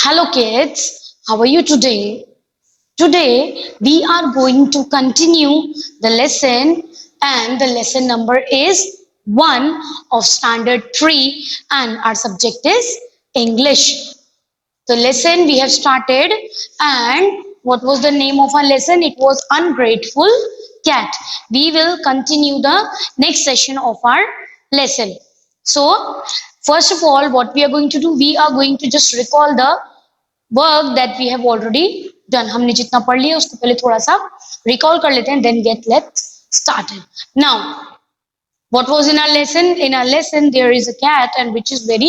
Hello kids, how are you today? Today we are going to continue the lesson and the lesson number is 1 of standard 3 and our subject is English. The lesson we have started and what was the name of our lesson? It was Ungrateful Cat. We will continue the next session of our lesson. So, first of all, what we are going to do, we are going to just recall the work that we have already done. हमने जितना पढ़ लिया उसको पहले थोड़ा सा recall कर लेते हैं, then get let's started. Now what was in our lesson? In our lesson there is a cat and which is very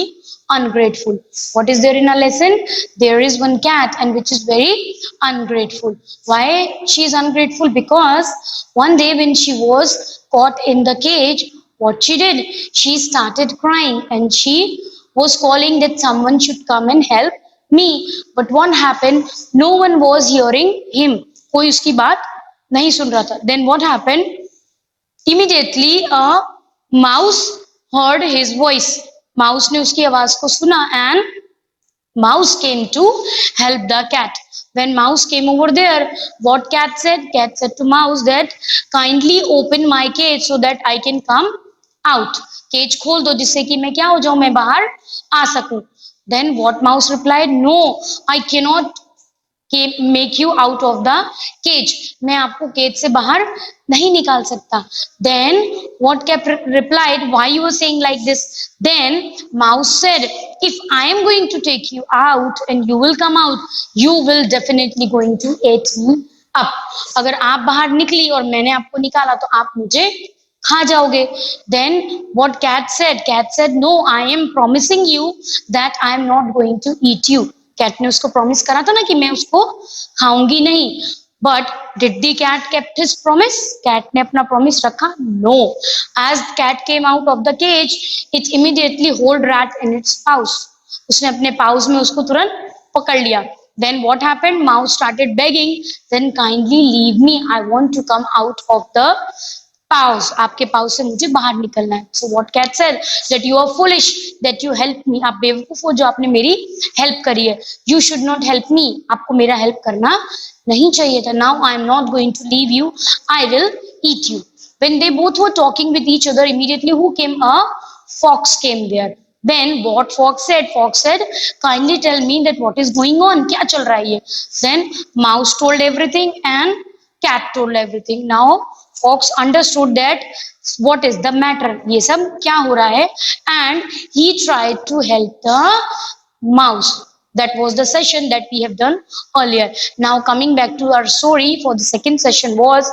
ungrateful. What is there in our lesson? There is one cat and which is very ungrateful. Why she is ungrateful? Because one day when she was caught in the cage, what she did, she started crying and she was calling that someone should come and help me. But what happened? No one was hearing him. कोई उसकी बात नहीं सुन रहा था. Then what happened? Immediately a mouse heard his voice. Mouse ने उसकी आवाज को सुना and mouse came to help the cat. When mouse came over there, what cat said? Cat said to mouse that kindly open my cage so that I can come out. Cage खोल दो जिससे कि मैं क्या हो जाऊं, मैं बाहर आ सकूं. Then what mouse replied? No, I cannot make you out of the cage. मैं आपको केज से बाहर नहीं निकाल सकता. Then what cat replied? Why you were saying like this? Then mouse said, if I am going to take you out and you will come out, you will definitely going to eat me up. अगर आप बाहर निकली और मैंने आपको निकाला तो आप मुझे खा जाओगे. Then what cat said? Cat said, no, I am promising you that I am not going to eat you. Cat ने उसको प्रॉमिस करा था ना कि मैं उसको खाऊंगी नहीं. But did the cat kept his promise? Cat ने अपना प्रॉमिस रखा? No. As cat came out of the cage, it immediately hold rat in its pouch. उसने अपने पाउच में उसको तुरंत पकड़ लिया. Then what happened? Mouse started begging, then kindly leave me, I want to come out of the पाउस. आपके पाउस से मुझे बाहर निकलना है. So what cat said? That you are foolish that you help me. आप बेवकूफ हो जो आपने मेरी हेल्प करी है. You should not help me. आपको मेरा हेल्प करना नहीं चाहिए था. Now I am not going to leave you, I will eat you. When they both were talking with each other, immediately who came? A fox came there. Then what fox said? Fox said, kindly tell me that what is going on. क्या चल रहा है ये? Then mouse told everything and cat told everything. Now fox understood that what is the matter, ये सब क्या हो रहा है, and he tried to help the mouse. That was the session that we have done earlier. Now coming back to our story for the second session was,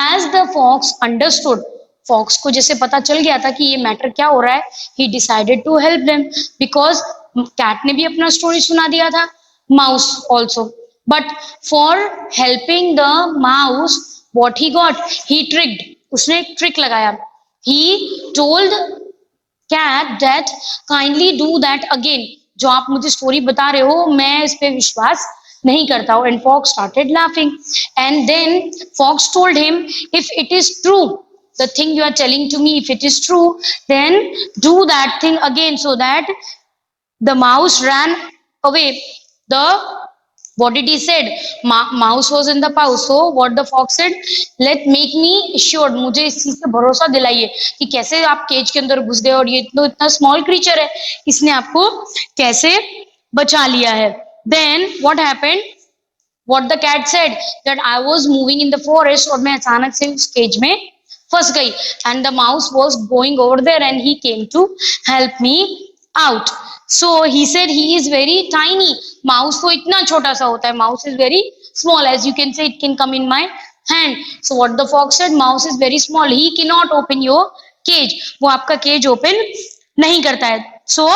as the fox understood, fox को जैसे पता चल गया था कि ये matter क्या हो रहा है, he decided to help them because cat ने भी अपना स्टोरी सुना दिया था, mouse also. But for helping the mouse, what he got? He tricked. उसने एक ट्रिक लगाया. He told cat that kindly do that again. जो आप मुझे स्टोरी बता रहे हो मैं इस पे विश्वास नहीं करता हूँ. And fox started laughing. And then fox told him, if it is true, the thing you are telling to me, if it is true, then do that thing again. So that the mouse ran away. The what did he said? Mouse was in the pouch. So what the fox said? Let make me assured. मुझे इस चीज पे भरोसा दिलाइए कि कैसे आप cage के अंदर घुस गए और ये इतना स्मॉल क्रीचर है, इसने आपको कैसे बचा लिया है. Then what happened? What the cat said? That I was moving in the forest और मैं अचानक से उस केज में फंस गई. And the mouse was going over there and he came to help me out. So he said he is very tiny. Mouse तो इतना छोटा सा होता है. Mouse is very small, as you can say it can come in my hand. So what the fox said? Mouse is very small. He cannot open your cage. वो आपका cage open नहीं करता है. So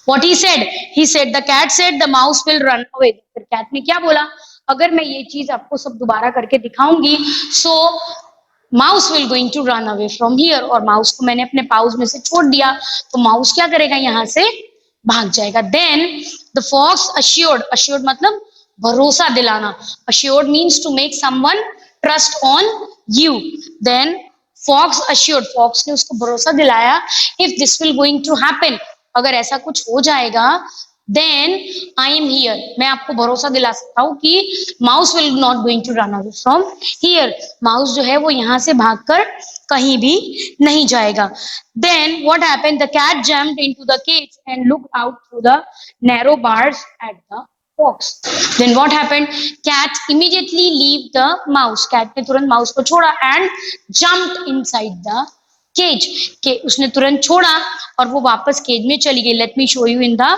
what he said? He said the cat said the mouse will run away. फिर cat ने क्या बोला? अगर मैं ये चीज आपको सब दोबारा करके दिखाऊंगी, so mouse will going to run away from here. और माउस को मैंने अपने पाउच में से छोड़ दिया तो माउस क्या करेगा? यहाँ से भाग जाएगा. Then the fox assured. Assured मतलब भरोसा दिलाना. Assured means to make someone trust on you. Then fox assured. Fox ने उसको भरोसा दिलाया, if this will going to happen, अगर ऐसा कुछ हो जाएगा then I am here. मैं आपको भरोसा दिला सकता हूँ कि mouse will not going to run away from here. mouse जो है वो यहाँ से भागकर कहीं भी नहीं जाएगा. Then what happened? The cat jumped into the cage and looked out through the narrow bars at the fox. Then what happened? Cat immediately leave the mouse. Cat ने तुरंत mouse को छोड़ा and jumped inside the cage. के उसने तुरंत छोड़ा और वो वापस केज में चली गई. Let me show you in the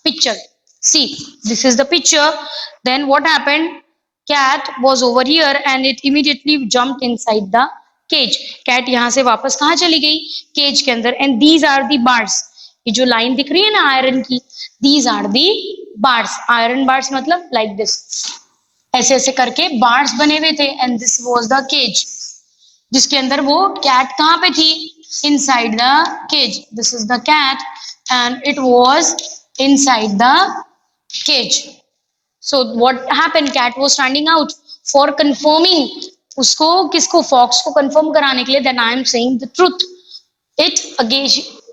picture. See, this is the picture. Then what happened? Cat was over here and it immediately jumped inside the cage. Cat यहाँ से वापस कहाँ चली गई? Cage के अंदर. And these are the bars. ये जो लाइन दिख रही है ना आयरन की, these are the bars. Iron bars मतलब like this. ऐसे ऐसे करके bars बने हुए थे. And this was the cage. जिसके अंदर वो cat कहाँ पे थी? Inside the cage. This is the cat and it was inside the cage. So what happened? Cat was standing out for confirming. उसको किसको? Fox को confirm कराने के लिए. Then I am saying the truth. It again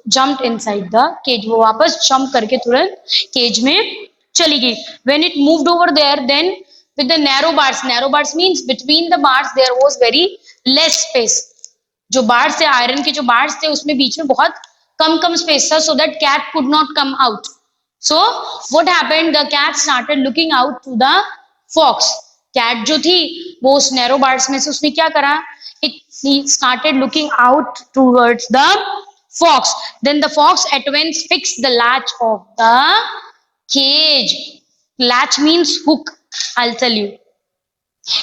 jumped inside the cage. वो वापस jump करके तुरंत cage में चली गई. When it moved over there, then with the narrow bars means between the bars there was very less space. जो bars थे, iron के जो bars थे, उसमें बीच में बहुत कम space था, so that cat could not come out. So what happened? The cat started looking out to the fox. Cat जो थी वो उस narrow bars में से उसने क्या करा? It started looking out towards the fox. Then the fox at once fixed the latch of the cage. Latch means hook. I'll tell you.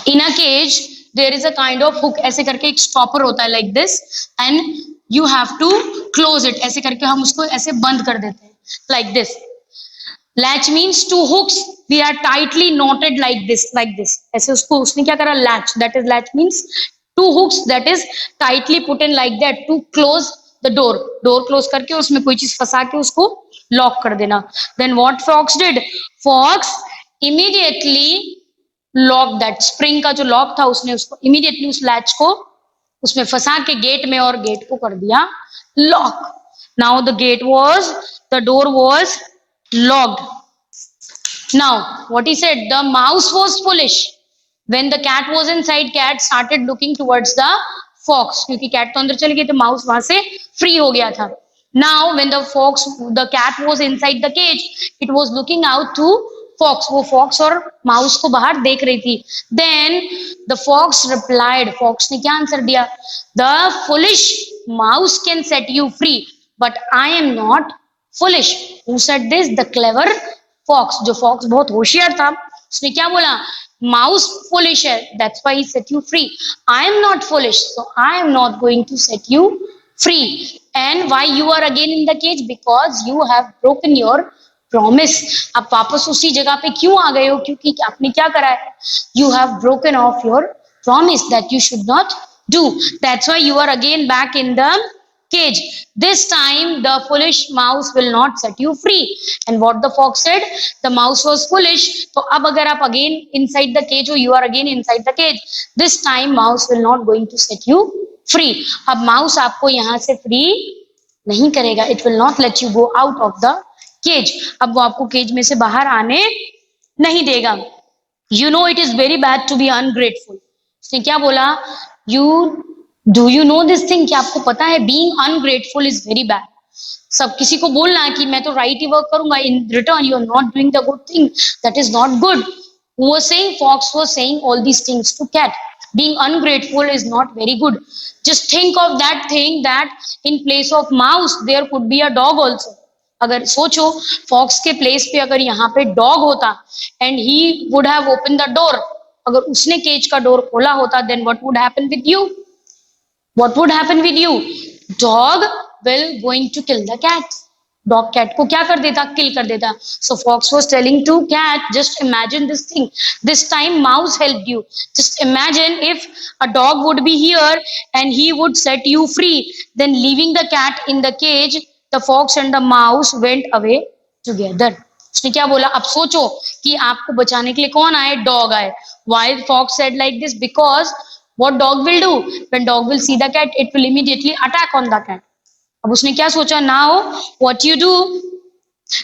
In a cage there is a kind of hook. ऐसे करके एक stopper होता है like this and you have to close it. ऐसे करके हम उसको ऐसे बंद कर देते हैं like this. Latch means two hooks. We are tightly knotted like this. ऐसे उसको उसने क्या करा? Latch. That is latch means two hooks that is tightly put in like that to close the door. Door close करके उसमें कोई चीज फंसा के उसको lock कर देना. Then what fox did? Fox immediately locked that. Spring का जो lock था उसने उसको immediately उस latch को उसमें फंसा के गेट में और गेट को कर दिया lock. Now the door was locked. Now what he said? The mouse was foolish. When the cat was inside, cat started looking towards the fox. क्योंकि cat तो अंदर चली गई तो mouse वहां से free हो गया था. Now when the cat was inside the cage, it was looking out to fox. वो fox और mouse को बाहर देख रही थी. Then the fox replied. Fox ने क्या आंसर दिया? The foolish mouse can set you free, but I am not foolish. Who said this? The clever fox. जो fox बहुत होशियार था उसने क्या बोला? Mouse foolish है, that's why he set you free. I am not foolish, so I am not going to set you free. And why you are again in the cage? Because you have broken your promise. आप वापस उसी जगह पे क्यों आ गए हो? क्योंकि आपने क्या करा है? You have broken off your promise that you should not do. That's why you are again back in the cage. This time the foolish mouse will not set you free. And what the fox said? The mouse was foolish. तो अब अगर आप again inside the cage हो, you are again inside the cage. This time mouse will not going to set you free. अब mouse आपको यहाँ से free नहीं करेगा. It will not let you go out of the cage. अब वो आपको cage में से बाहर आने नहीं देगा. You know it is very bad to be ungrateful. उसने क्या बोला? Do you know this thing? क्या आपको पता है being ungrateful is very bad. सब किसी को बोलना कि मैं तो right ही work करूंगा, in return you are not doing the good thing, that is not good. Who was saying? Fox was saying all these things to cat. Being ungrateful is not very good. Just think of that thing that in place of mouse there could be a dog also. अगर सोचो fox के place पे अगर यहाँ पे dog होता and he would have opened the door, अगर उसने cage का door खोला होता, then what would happen with you? What would happen with you? Dog will going to kill the cat. Dog cat को क्या कर देता? Kill कर देता. So fox was telling to cat, just imagine this thing. This time mouse helped you. Just imagine if a dog would be here and he would set you free. Then leaving the cat in the cage, the fox and the mouse went away together. उसने क्या बोला? अब सोचो कि आपको बचाने के लिए कौन आए? Dog आए. Why fox said like this? Because what dog will do? When dog will see the cat, it will immediately attack on the cat. अब उसने क्या सोचा? Now what you do?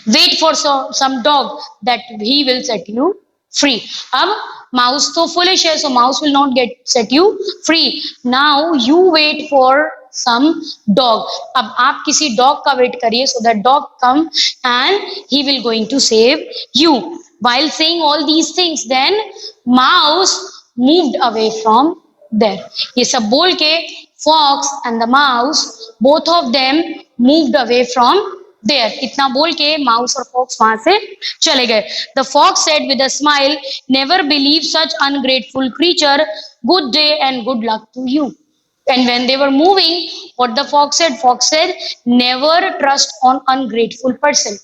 Wait for some dog that he will set you free. अब mouse तो foolish है, so mouse will not get set you free. Now you wait for some dog. अब आप किसी dog का wait करिए, so that dog come and he will going to save you. While saying all these things, then mouse moved away from there. ये सब बोल के fox and the mouse, both of them moved away from there. इतना बोल के mouse और fox वहां से चले गए. The fox said with a smile, never believe such ungrateful creature. Good day and good luck to you. And when they were moving, what the fox said? Fox said, never trust on ungrateful person.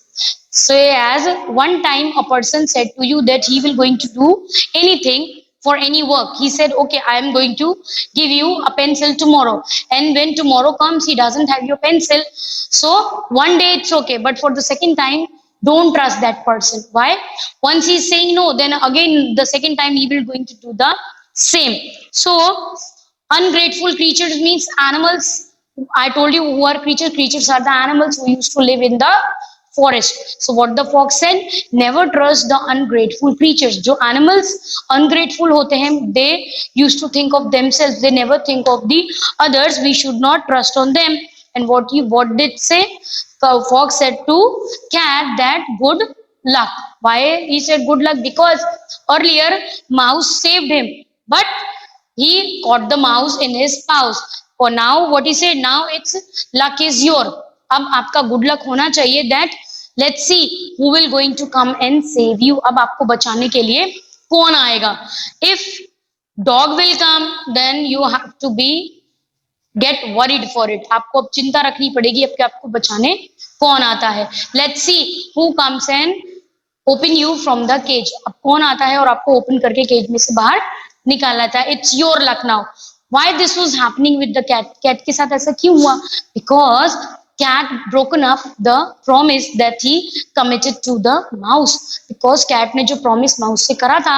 So as one time a person said to you that he will going to do anything for any work. He said, okay, I am going to give you a pencil tomorrow. And when tomorrow comes, he doesn't have your pencil. So one day it's okay. But for the second time, don't trust that person. Why? Once he's saying no, then again the second time he will going to do the same. So ungrateful creatures means animals. I told you who are creatures. Creatures are the animals who used to live in the forest. So what the fox said, never trust the ungrateful creatures. जो animals ungrateful होते हैं, they used to think of themselves. They never think of the others. We should not trust on them. And what did say? Fox said to cat that good luck. Why he said good luck? Because earlier mouse saved him, but he caught the mouse in his pouch. For now, what he said, now it's luck is your. अब आपका good luck होना चाहिए. That let's see who will going to come and save you. अब आपको बचाने के लिए कौन आएगा? If dog will come, then you have to be get worried for it. आपको अब चिंता रखनी पड़ेगी अब कि आपको बचाने कौन आता है. Let's see who comes and open you from the cage. अब कौन आता है और आपको ओपन करके केज में से बाहर निकालना था. It's your luck now. Why this was happening with the cat? Cat के साथ ऐसा क्यों हुआ? Because cat broken up the promise that he committed to the mouse. Because cat ने जो promise mouse से करा था,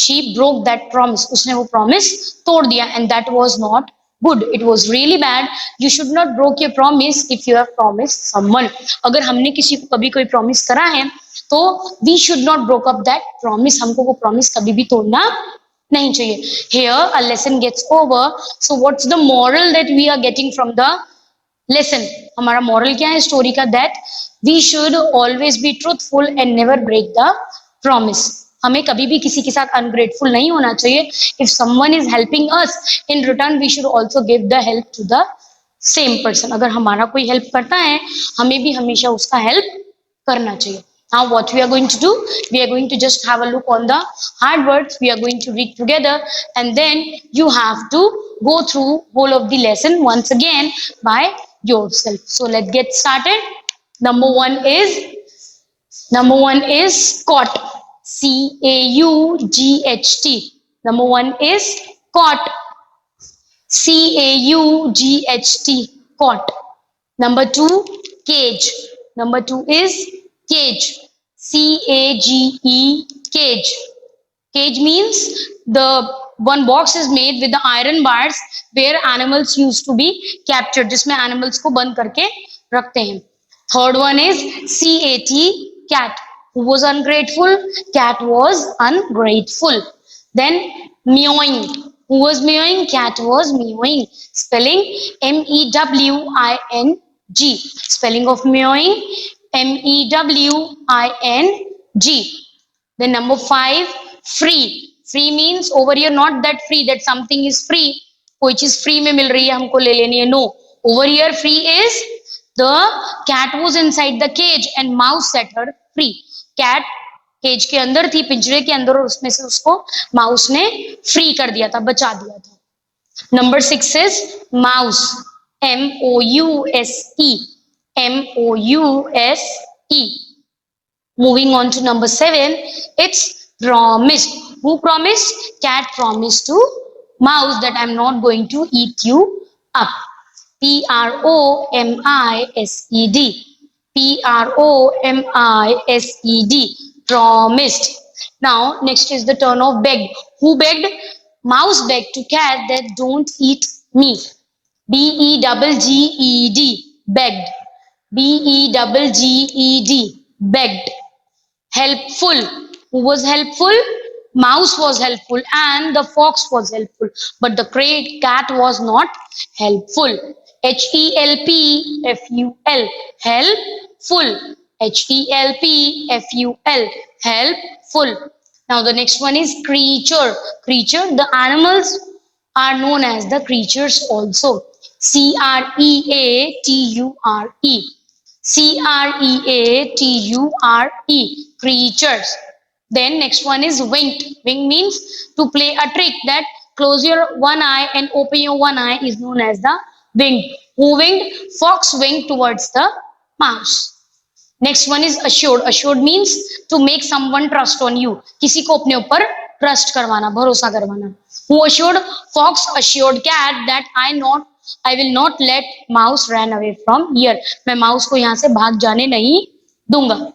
she broke that promise. उसने वो promise तोड़ दिया, and that was not good. It was really bad. You should not break your promise if you have promised someone. अगर हमने किसी को कभी कोई promise करा है, तो we should not break up that promise. हमको वो promise कभी भी तोड़ना नहीं चाहिए. Here a lesson gets over. So what's the moral that we are getting from the lesson? हमारा moral क्या है story का? That we should always be truthful and never break the promise. हमें कभी भी किसी के साथ ungrateful नहीं होना चाहिए. If someone is helping us, in return we should also give the help to the same person. अगर हमारा कोई help करता है, हमें भी हमेशा उसका help करना चाहिए. Now what we are going to do? We are going to just have a look on the hard words. We are going to read together, and then you have to go through whole of the lesson once again by yourself. So let's get started. Number one is caught. C-A-U-G-H-T. Number one is caught. C-A-U-G-H-T. Caught. Number two, cage. Number two is cage. C-A-G-E. Cage. Cage means the one box is made with the iron bars where animals used to be captured, जिसमें animals को बंद करके रखते हैं. Third one is C-A-T. Cat. Who was ungrateful? Cat was ungrateful. Then meowing. Who was meowing? Cat was meowing. Spelling M-E-W-I-N-G. Spelling of meowing M-E-W-I-N-G. Then number 5, free. Free means over here not that free that something is free. कोई चीज free में मिल रही है हमको ले लेनी है. No. Over here free is the cat was inside the cage and mouse set her free. Cat cage के अंदर थी, पिंजरे के अंदर, और उसमें से उसको माउस ने फ्री कर दिया था, बचा दिया था. Number 6 is mouse. M-O-U-S-E. M-O-U-S-E. Moving on to number 7, it's promised. Who promised? Cat promised to mouse that I'm not going to eat you up. P-R-O-M-I-S-E-D. P-R-O-M-I-S-E-D. Promised. Now next is the turn of begged. Who begged? Mouse begged to cat that don't eat me. B-E-G-G-E-D. Begged. B-E-G-G-E-D. begged. Helpful. Who was helpful? Mouse was helpful and the fox was helpful, but the great cat was not helpful. Helpful. Helpful. Helpful. Helpful. Now the next one is creature. Creature. The animals are known as the creatures also. Creature. Creature. Creatures. Then next one is winked. Wink means to play a trick that close your one eye and open your one eye is known as the wink. Who winked? Fox winked towards the mouse. Next one is assured. Assured means to make someone trust on you. किसी को अपने ऊपर trust करवाना, भरोसा करवाना. Who assured? Fox assured cat that I will not let mouse run away from here. मैं mouse को यहाँ से भाग जाने नहीं दूंगा.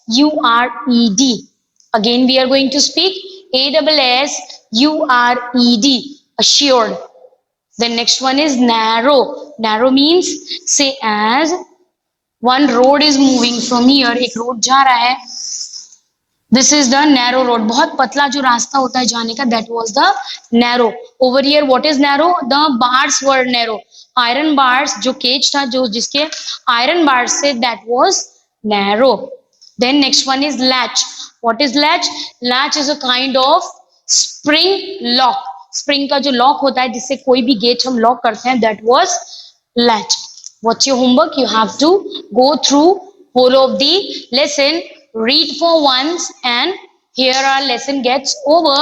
ASSURED. Again we are going to speak ASSURED. Assured. Then next one is narrow. Narrow means say as one road is moving from here. एक road जा रहा है. This is the narrow road. बहुत पतला जो रास्ता होता है जाने का, that was the narrow. Over here what is narrow? The bars were narrow. Iron bars जो केज था, जो जिसके iron bars से, that was narrow. Then next one is latch. What is latch? Latch is a kind of spring lock. Spring का जो lock होता है जिससे कोई भी gate हम lock करते हैं, that was latch. What's your homework? You have to go through whole of the lesson, read for once, and here our lesson gets over.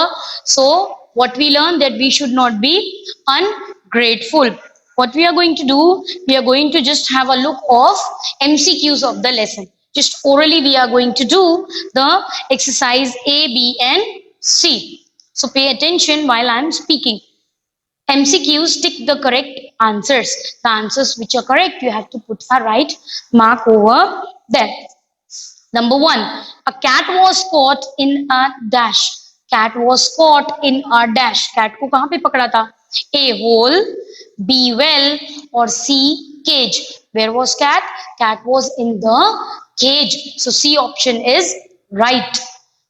So what we learned, that we should not be ungrateful. What we are going to do, we are going to just have a look of MCQs of the lesson. Just orally we are going to do the exercise A, B and C. So pay attention while I am speaking. MCQs, tick the correct answers. The answers which are correct, you have to put a right mark over there. Number 1, a cat was caught in a dash. Cat was caught in a dash. Cat को कहाँ पे पकड़ा था? A, hole, B, well, or C, cage. Where was cat? Cat was in the cage. So C option is right.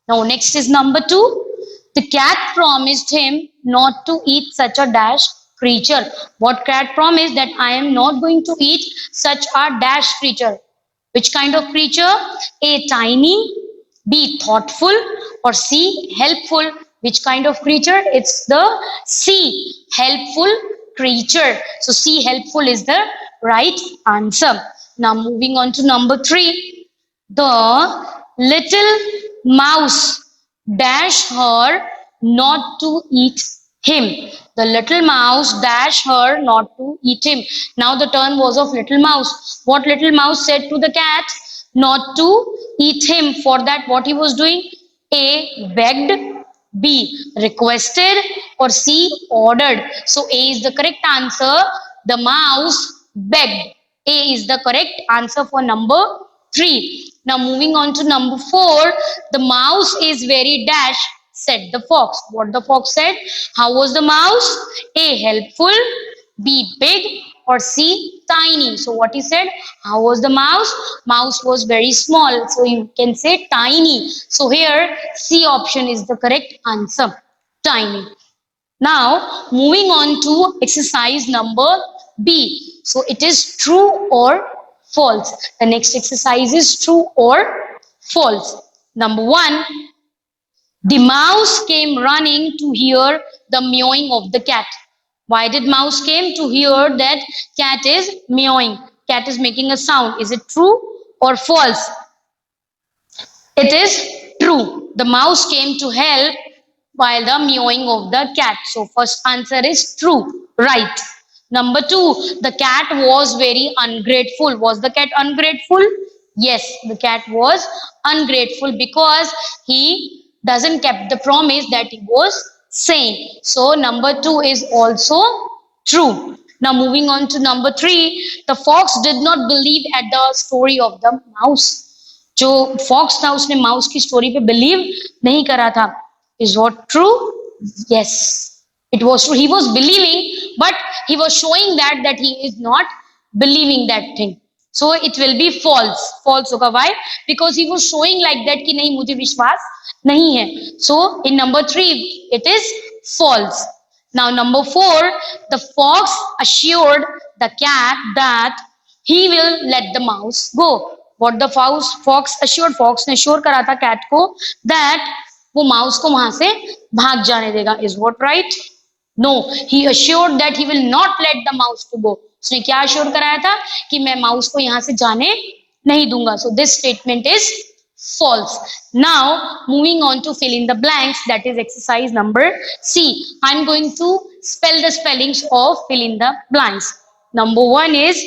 Now next is number 2. The cat promised him not to eat such a dash creature. What cat promised? That I am not going to eat such a dash creature. Which kind of creature? A, tiny, B, thoughtful, or C, helpful. Which kind of creature? It's the C, helpful creature. So C, helpful is the right answer. Now moving on to number 3. The little mouse dash her not to eat him. The little mouse dash her not to eat him. Now the turn was of little mouse. What little mouse said to the cat? Not to eat him. For that what he was doing? A, begged, B, requested, or C, ordered. So A is the correct answer. The mouse begged. A is the correct answer for number 3. Now moving on to number 4. The mouse is very dash, said the fox. What the fox said? How was the mouse? A, helpful, B, big, or C, tiny. So what he said? How was the mouse? Mouse was very small. So you can say tiny. So here C option is the correct answer. Tiny. Now moving on to exercise number B. So it is true or false. The next exercise is true or false. Number 1. The mouse came running to hear the mewing of the cat. Why did mouse came? To hear that cat is mewing. Cat is making a sound. Is it true or false? It is true. The mouse came to help while the mewing of the cat. So first answer is true. Right. Number 2, the cat was very ungrateful. Was the cat ungrateful? Yes, the cat was ungrateful because he doesn't keep the promise that he was saying. So number 2 is also true. Now moving on to number 3, the fox did not believe at the story of the mouse. जो fox था उसने mouse की story पे believe नहीं करा था. Is what true? Yes. It was true. He was believing, but he was showing that he is not believing that thing. So it will be false. False होगा. Why? Because he was showing like that कि नहीं मुझे विश्वास नहीं है. So in number 3 it is false. Now number 4, the fox assured the cat that he will let the mouse go. What the fox assured, fox ने assure करा था cat को that वो mouse को वहां से भाग जाने देगा. Is what right? No, he assured that he will not let the mouse to go. उसने क्या अश्योर कराया था कि मैं माउस को यहां से जाने नहीं दूंगा. So this statement is false. Now moving on to fill in the blanks, that is exercise number C. I'm going to spell the spellings of fill in the blanks. Number 1 is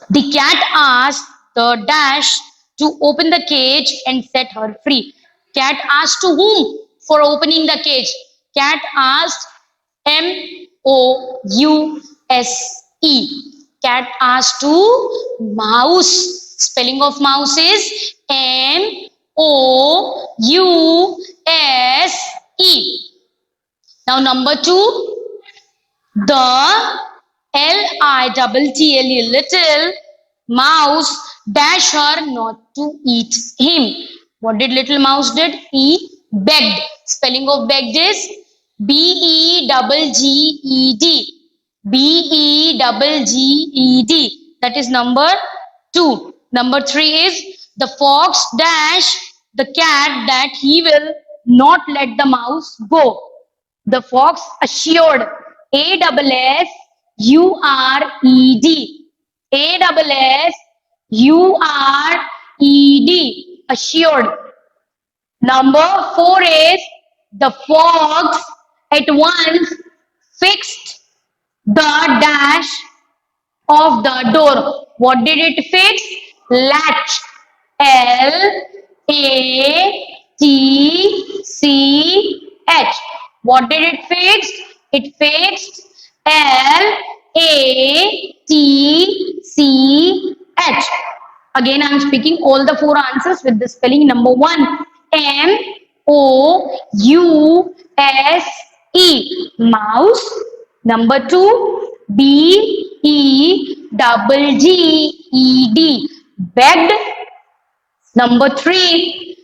the cat asked the dash to open the cage and set her free. Cat asked to whom for opening the cage? Cat asked Mouse. Cat asked to mouse. Spelling of mouse is Mouse. Now number 2, the little mouse dash her not to eat him. What did little mouse did? He begged. Spelling of begged is Begged. Begged. That is number 2. Number 3 is the fox dash the cat that he will not let the mouse go. The fox assured. Assured. Assured. Assured. Number 4 is the fox at once fixed the dash of the door. What did it fix? Latch. Latch. What did it fix? It fixed Latch. Again, I am speaking all the 4 answers with the spelling. Number 1, Mouse. Mouse. Number 2, Begged. Begged. Number 3,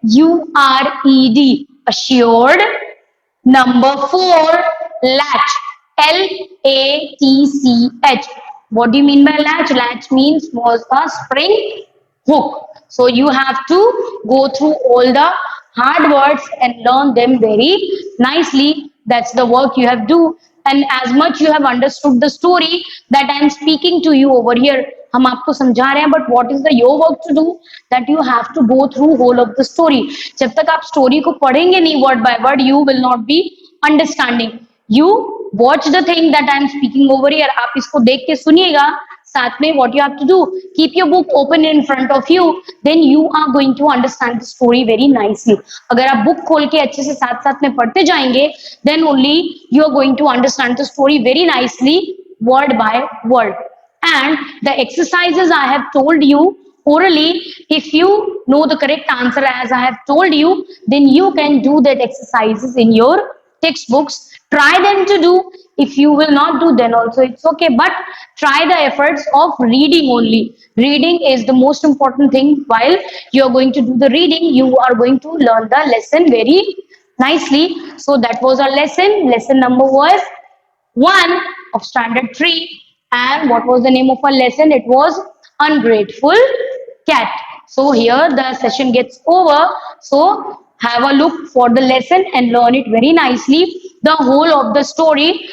Assured. Assured. Number 4, latch. Latch. What do you mean by latch? Latch means was a spring hook. So you have to go through all the hard words and learn them very nicely. That's the work you have to do. And as much you have understood the story that I am speaking to you over here, हम आपको समझा रहे हैं, but what is the your work to do? That you have to go through whole of the story. जब तक आप story को पढ़ेंगे नहीं word by word, you will not be understanding. You watch the thing that I am speaking over here. आप इसको देख के सुनिएगा. साथ में what you have to do, keep your book open in front of you, then you are going to understand the story very nicely. अगर आप book खोल के अच्छे से साथ साथ में पढ़ते जाएंगे, then only you are going to understand the story very nicely, word by word. And the exercises I have told you orally, if you know the correct answer as I have told you, then you can do that exercises in your textbooks. Try them to do. If you will not do, then also it's okay, but try the efforts of reading only. Reading is the most important thing. While you are going to do the reading, you are going to learn the lesson very nicely. So that was our lesson. Lesson number was 1 of standard 3. And what was the name of our lesson? It was Ungrateful Cat. So here the session gets over. So have a look for the lesson and learn it very nicely. The whole of the story,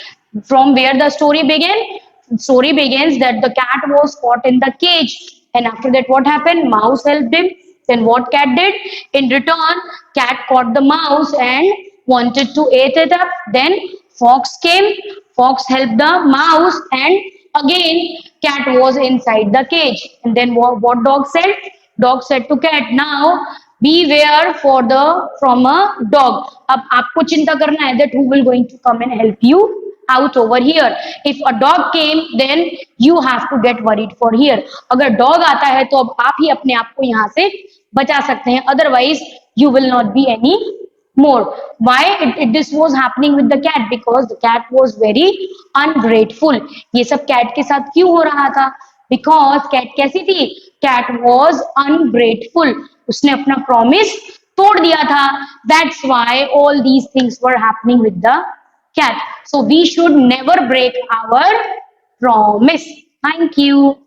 from where the story began. Story begins that the cat was caught in the cage, and after that what happened? Mouse helped him. Then what cat did? In return, cat caught the mouse and wanted to eat it up. Then fox came. Fox helped the mouse, and again cat was inside the cage. And then what dog said? Dog said to cat, now beware from a dog. अब आपको चिंता करना है that who will going to come and help you out over here. If a dog came, then you have to get worried for here. अगर dog आता है तो अब आप ही अपने आप को यहाँ से बचा सकते हैं. Otherwise you will not be any more. Why this was happening with the cat? Because the cat was very ungrateful. ये सब cat के साथ क्यों हो रहा था? Because cat कैसी थी? Cat was ungrateful. उसने अपना promise तोड़ दिया था. That's why all these things were happening with the cat. So we should never break our promise. Thank you.